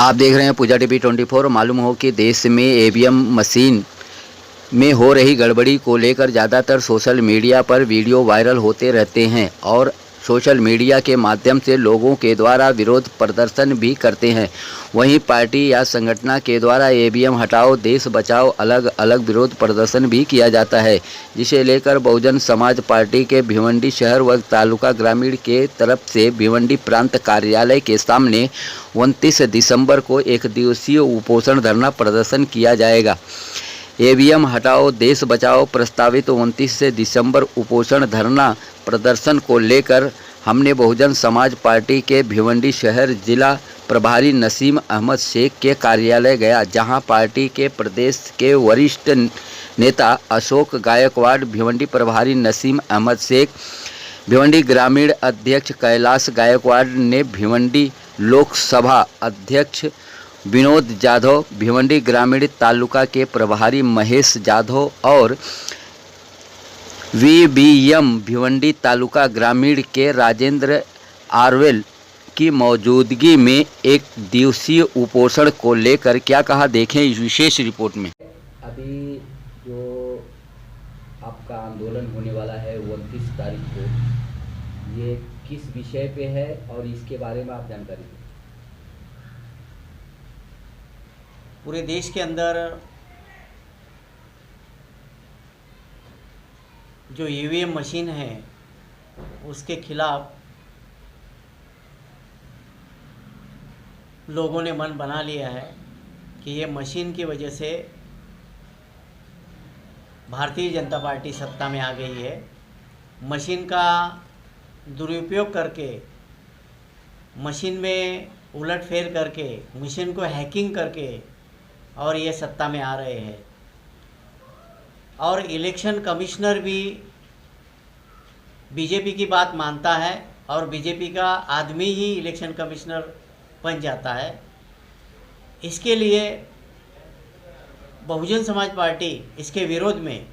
आप देख रहे हैं पूजा टीवी 24। मालूम हो कि देश में ईवीएम मशीन में हो रही गड़बड़ी को लेकर ज़्यादातर सोशल मीडिया पर वीडियो वायरल होते रहते हैं और सोशल मीडिया के माध्यम से लोगों के द्वारा विरोध प्रदर्शन भी करते हैं। वहीं पार्टी या संगठन के द्वारा ईवीएम हटाओ देश बचाओ अलग अलग विरोध प्रदर्शन भी किया जाता है, जिसे लेकर बहुजन समाज पार्टी के भिवंडी शहर व तालुका ग्रामीण के तरफ से भिवंडी प्रांत कार्यालय के सामने 29 दिसंबर को एक दिवसीय उपोषण धरना प्रदर्शन किया जाएगा। ईवीएम हटाओ देश बचाओ प्रस्तावित 29 दिसंबर उपोषण धरना प्रदर्शन को लेकर हमने बहुजन समाज पार्टी के भिवंडी शहर जिला प्रभारी नसीम अहमद शेख के कार्यालय गया, जहां पार्टी के प्रदेश के वरिष्ठ नेता अशोक गायकवाड़, भिवंडी प्रभारी नसीम अहमद शेख, भिवंडी ग्रामीण अध्यक्ष कैलाश गायकवाड़ ने भिवंडी लोकसभा अध्यक्ष विनोद जाधव, भिवंडी ग्रामीण तालुका के प्रभारी महेश जाधव और वीबीएम भिवंडी तालुका ग्रामीण के राजेंद्र आरवेल की मौजूदगी में एक दिवसीय उपोषण को लेकर क्या कहा, देखें इस विशेष रिपोर्ट में। अभी जो आपका आंदोलन होने वाला है 29 तारीख को, ये किस विषय पे है और इसके बारे में आप जानकारी दें। पूरे देश के अंदर जो ईवीएम मशीन है उसके खिलाफ लोगों ने मन बना लिया है कि ये मशीन की वजह से भारतीय जनता पार्टी सत्ता में आ गई है। मशीन का दुरुपयोग करके, मशीन में उलटफेर करके, मशीन को हैकिंग करके और ये सत्ता में आ रहे हैं। और इलेक्शन कमिश्नर भी बीजेपी की बात मानता है और बीजेपी का आदमी ही इलेक्शन कमिश्नर बन जाता है। इसके लिए बहुजन समाज पार्टी इसके विरोध में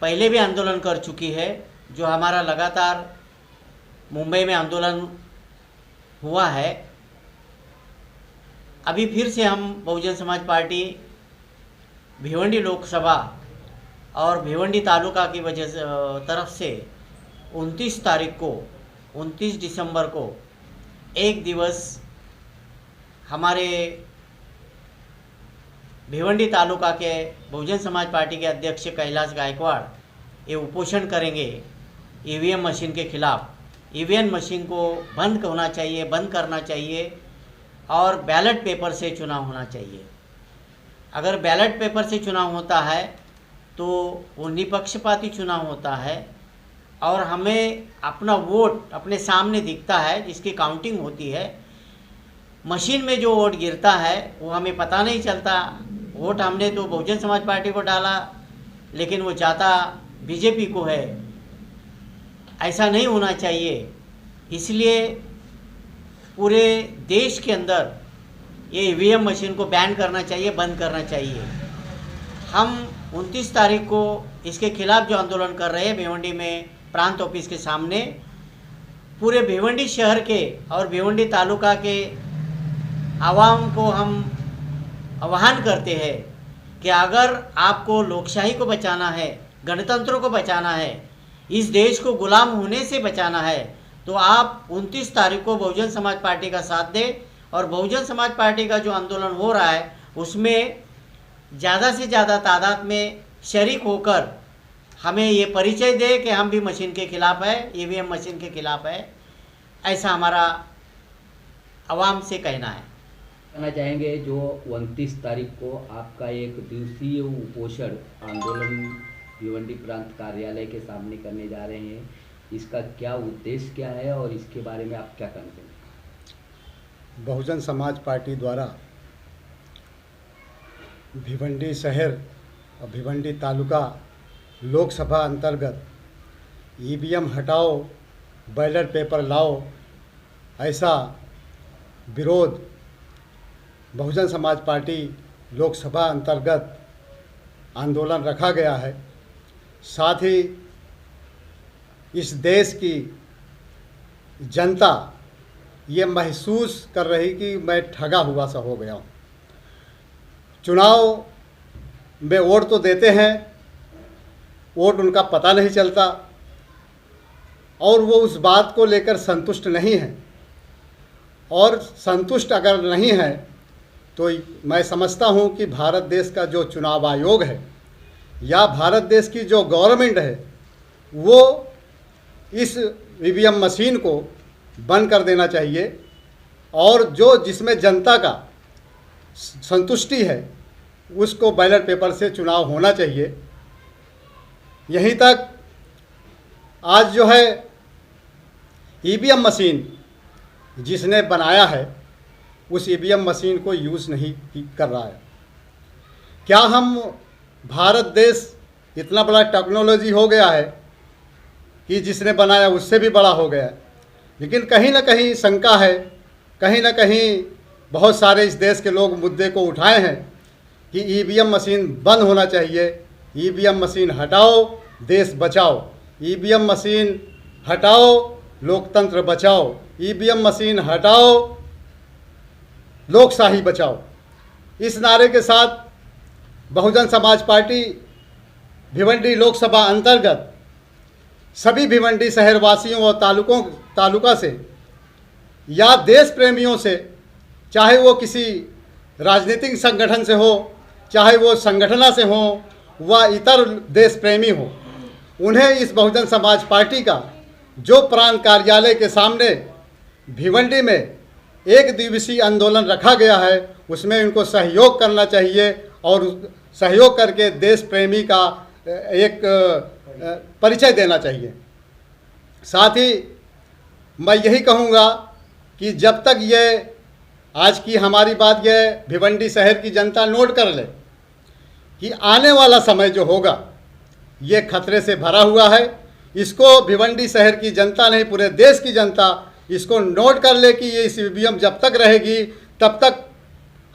पहले भी आंदोलन कर चुकी है। जो हमारा लगातार मुंबई में आंदोलन हुआ है, अभी फिर से हम बहुजन समाज पार्टी भिवंडी लोकसभा और भिवंडी तालुका की वजह से तरफ से 29 तारीख को 29 दिसंबर को एक दिवस हमारे भिवंडी तालुका के बहुजन समाज पार्टी के अध्यक्ष कैलाश गायकवाड़ ये उपोषण करेंगे ईवीएम मशीन के खिलाफ। ईवीएम मशीन को बंद होना चाहिए, बंद करना चाहिए और बैलेट पेपर से चुनाव होना चाहिए। अगर बैलेट पेपर से चुनाव होता है तो वो निपक्षपाती चुनाव होता है और हमें अपना वोट अपने सामने दिखता है, जिसकी काउंटिंग होती है। मशीन में जो वोट गिरता है वो हमें पता नहीं चलता। वोट हमने तो बहुजन समाज पार्टी को डाला लेकिन वो जाता बीजेपी को है। ऐसा नहीं होना चाहिए। इसलिए पूरे देश के अंदर ये ईवीएम मशीन को बैन करना चाहिए, बंद करना चाहिए। हम 29 तारीख को इसके खिलाफ जो आंदोलन कर रहे हैं भिवंडी में प्रांत ऑफिस के सामने, पूरे भिवंडी शहर के और भिवंडी तालुका के आवाम को हम आह्वान करते हैं कि अगर आपको लोकशाही को बचाना है, गणतंत्र को बचाना है, इस देश को गुलाम होने से बचाना है, तो आप 29 तारीख को बहुजन समाज पार्टी का साथ दें और बहुजन समाज पार्टी का जो आंदोलन हो रहा है उसमें ज़्यादा से ज़्यादा तादाद में शरीक होकर हमें ये परिचय दे कि हम भी मशीन के खिलाफ है, ईवीएम मशीन के खिलाफ है। ऐसा हमारा आवाम से कहना है। कहना चाहेंगे जो 29 तारीख को आपका एक दिवसीय उपोषण आंदोलन भिवंडी प्रांत कार्यालय के सामने करने जा रहे हैं, इसका क्या उद्देश्य क्या है और इसके बारे में आप क्या कहते हैं। बहुजन समाज पार्टी द्वारा भिवंडी शहर और भिवंडी तालुका लोकसभा अंतर्गत ईवीएम हटाओ बैलेट पेपर लाओ ऐसा विरोध बहुजन समाज पार्टी लोकसभा अंतर्गत आंदोलन रखा गया है। साथ ही इस देश की जनता ये महसूस कर रही कि मैं ठगा हुआ सा हो गया हूँ। चुनाव में वोट तो देते हैं, वोट उनका पता नहीं चलता और वो उस बात को लेकर संतुष्ट नहीं है। और संतुष्ट अगर नहीं है तो मैं समझता हूँ कि भारत देश का जो चुनाव आयोग है या भारत देश की जो गवर्नमेंट है वो इस ईवीएम मशीन को बंद कर देना चाहिए और जो जिसमें जनता का संतुष्टि है उसको बैलेट पेपर से चुनाव होना चाहिए। यहीं तक आज जो है ईवीएम मशीन जिसने बनाया है उस ईवीएम मशीन को यूज़ नहीं कर रहा है। क्या हम भारत देश इतना बड़ा टेक्नोलॉजी हो गया है कि जिसने बनाया उससे भी बड़ा हो गया है, लेकिन कहीं ना कहीं शंका है, कहीं ना कहीं बहुत सारे इस देश के लोग मुद्दे को उठाए हैं कि ईवीएम मशीन बंद होना चाहिए, ईवीएम मशीन हटाओ, देश बचाओ, ईवीएम मशीन हटाओ, लोकतंत्र बचाओ, ईवीएम मशीन हटाओ, लोकशाही बचाओ। इस नारे के साथ बहुजन समाज पार्टी भिवंडी लोकसभा अंतर्गत सभी भिवंडी शहरवासियों और तालुका से या देश प्रेमियों से, चाहे वो किसी राजनीतिक संगठन से हो, चाहे वो संगठना से हो व इतर देश प्रेमी हो, उन्हें इस बहुजन समाज पार्टी का जो प्रांत कार्यालय के सामने भिवंडी में एक दिवसीय आंदोलन रखा गया है उसमें इनको सहयोग करना चाहिए और सहयोग करके देश प्रेमी का एक परिचय देना चाहिए। साथ ही मैं यही कहूँगा कि जब तक ये आज की हमारी बात ये भिवंडी शहर की जनता नोट कर ले कि आने वाला समय जो होगा ये खतरे से भरा हुआ है। इसको भिवंडी शहर की जनता नहीं पूरे देश की जनता इसको नोट कर ले कि ये इस ईवीएम जब तक रहेगी तब तक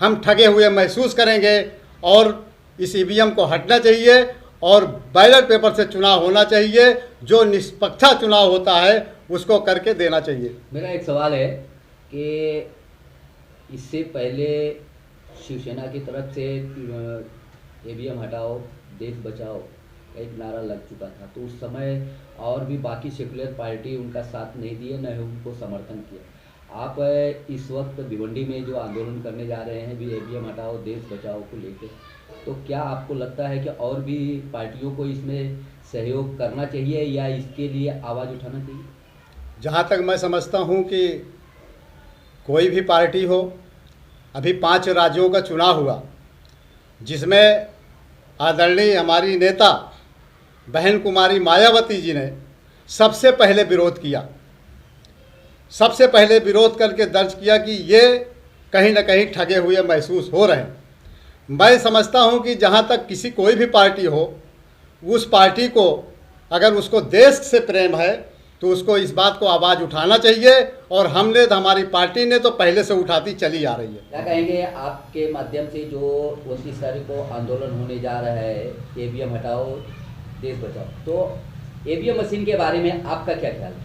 हम ठगे हुए महसूस करेंगे और इस ईवीएम को हटना चाहिए और बैलेट पेपर से चुनाव होना चाहिए। जो निष्पक्ष चुनाव होता है उसको करके देना चाहिए। मेरा एक सवाल है कि इससे पहले शिवसेना की तरफ से ईवीएम हटाओ देश बचाओ एक नारा लग चुका था, तो उस समय और भी बाकी सेकुलर पार्टी उनका साथ नहीं दिए, न ही उनको समर्थन किया। आप इस वक्त भिवंडी में जो आंदोलन करने जा रहे हैं भी ईवीएम हटाओ देश बचाओ को लेकर, तो क्या आपको लगता है कि और भी पार्टियों को इसमें सहयोग करना चाहिए या इसके लिए आवाज़ उठाना चाहिए? जहाँ तक मैं समझता हूँ कि कोई भी पार्टी हो, अभी 5 राज्यों का चुनाव हुआ जिसमें आदरणीय हमारी नेता बहन कुमारी मायावती जी ने सबसे पहले विरोध किया, सबसे पहले विरोध करके दर्ज किया कि ये कहीं ना कहीं ठगे हुए महसूस हो रहे हैं। मैं समझता हूं कि जहां तक किसी कोई भी पार्टी हो उस पार्टी को अगर उसको देश से प्रेम है तो उसको इस बात को आवाज़ उठाना चाहिए और हमने तो हमारी पार्टी ने तो पहले से उठाती चली आ रही है। क्या कहेंगे आपके माध्यम से जो 29 तारीख को आंदोलन होने जा रहा है ईवीएम हटाओ देश बचाओ, तो ईवीएम मशीन के बारे में आपका क्या ख्याल है?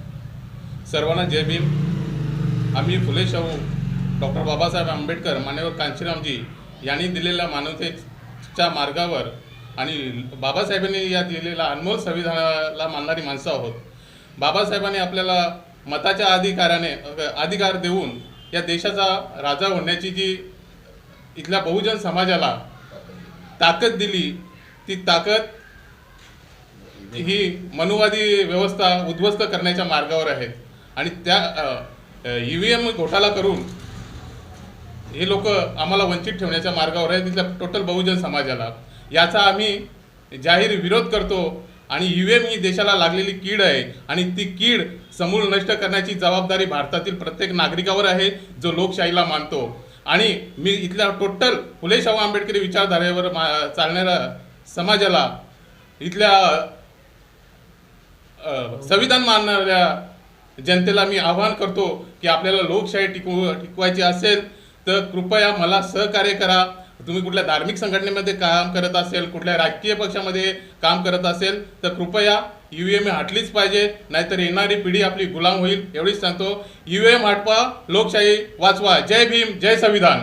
सर्वांना जय भीम। आम्ही फुले शाहू डॉक्टर बाबासाहेब आंबेडकर मान्यवर कांशीरामजी यांनी दिलेल्या मानवतेच्या मार्गावर आणि बाबासाहेबांनी या दिलेल्या अनमोल संविधानाला मानणारी माणसं आहोत। बाबासाहेबांनी आपल्याला मताच्या अधिकार देऊन या देशाचा राजा होण्याची जी इथल्या बहुजन समाजाला ताकद दिली, ती ताकद ही मनुवादी व्यवस्था उद्ध्वस्त करण्याच्या मार्गावर आहेत आणि त्या ईव्हीएम घोटाळा करून हे लोक आम्हाला वंचित ठेवण्याच्या मार्गावर आहेत तिथल्या टोटल बहुजन समाजाला। याचा आम्ही जाहीर विरोध करतो आणि ईव्हीएम ही देशाला लागलेली कीड आहे आणि ती कीड समूळ नष्ट करण्याची जबाबदारी भारतातील प्रत्येक नागरिकावर आहे जो लोकशाहीला मानतो। आणि मी इथल्या टोटल फुले शाहू आंबेडकरी विचारधारेवर चालणाऱ्या समाजाला इथल्या संविधान मानणाऱ्या जनतेला मी आवाहन करतो की आपल्याला लोकशाही टिकवायची असेल तर कृपया मला सहकार्य करा तुम्ही कुठल्या धार्मिक संघटनेमध्ये काम करत असेल, कुठल्या राजकीय पक्षामध्ये काम करत असेल तर कृपया EVM हटलीच पाहिजे, नाहीतर येणारी पिढी आपली गुलाम होईल. एवढीच सांगतो. EVM हटवा, लोकशाही वाचवा. जय भीम, जय संविधान.